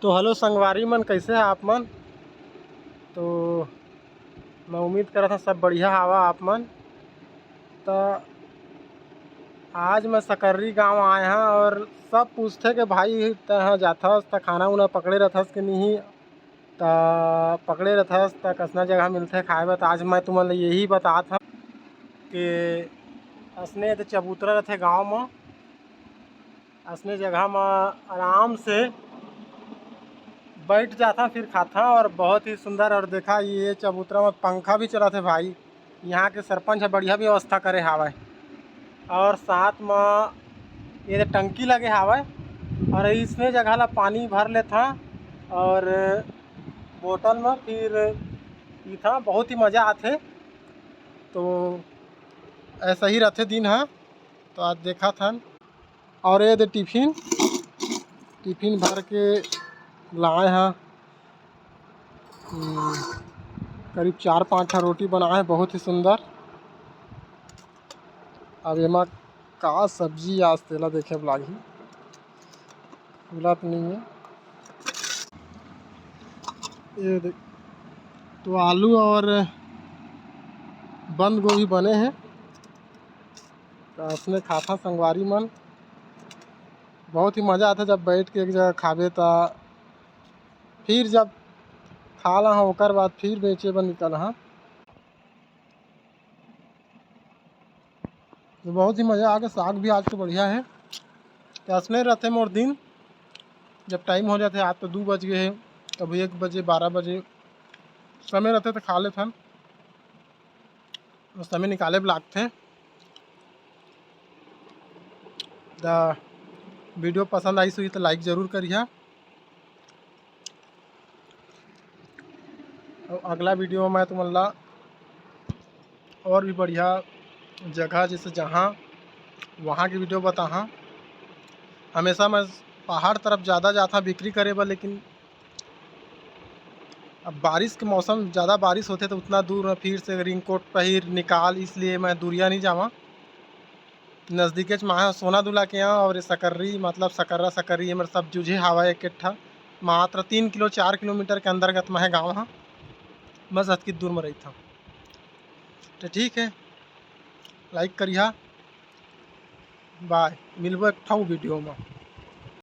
तो हेलो संगवारी मन, कैसे हैं आप मन। तो मैं उम्मीद कर रहा था सब बढ़िया हवा आप मन। तो आज मैं सकर्री गांव आए हैं और सब पूछते कि भाई तहाँ जाथस तो खाना उना पकड़े रहथस कि नहीं। तो पकड़े रहथस तो कसना जगह मिलते खाए बर। तो आज मैं तुमन यही बतात हूँ कि असने तो चबूतरा रहते गाँव में, असने जगह में आराम से बैठ जाता फिर खाता। और बहुत ही सुंदर। और देखा ये चबूतरा में पंखा भी चला थे भाई। यहाँ के सरपंच है, बढ़िया व्यवस्था करे हावय। और साथ में ये टंकी लगे हावय और इसमें जगह ला पानी भर लेता और बोतल में फिर पीता। बहुत ही मज़ा आते। तो ऐसा ही रहते दिन है। तो आज देखा था। और ये दे टिफिन भर के लाए हैं। करीब 4-5 रोटी बनाए हैं, बहुत ही सुंदर। अब एमा का सब्जी आज तेला देखे लागी खुला तो नहीं है। ये देख, तो आलू और बंद गोभी बने हैं। तो उसने खाता संगवारी मन। बहुत ही मज़ा आता जब बैठ के एक जगह खावे। तो फिर जब खा ला ओकर बाद फिर बेचे बर निकल हाँ। तो बहुत ही मज़ा आ गया। साग भी आज तो बढ़िया है। तो असने रहते मोर दिन जब टाइम हो जाते। आज तो 2 बज गए हैं, कभी 1 बजे 12 बजे समय रहते तो खा लेते हैं। उस समय निकाले भी लागते हैं। वीडियो पसंद आई सो तो लाइक ज़रूर करिए। और अगला वीडियो में तुमला और भी बढ़िया जगह जैसे जहाँ वहाँ की वीडियो बता। हमेशा मैं पहाड़ तरफ ज़्यादा जाता बिक्री करे बर, लेकिन अब बारिश के मौसम ज़्यादा बारिश होते तो उतना दूर फिर से रेनकोट पहिर निकाल, इसलिए मैं दूरिया नहीं जावा। नज़दीके में सोना दूल्हा के यहाँ और सकर्री मतलब सकर्री मेरे सब जुझे हवा एक ठा मात्र 3 किलो 4 किलोमीटर के अंतर्गत में है गाँव। हाँ बस अतकी दूर में रही था। तो ठीक है, लाइक करिए। बाय, मिलबो एक वीडियो में।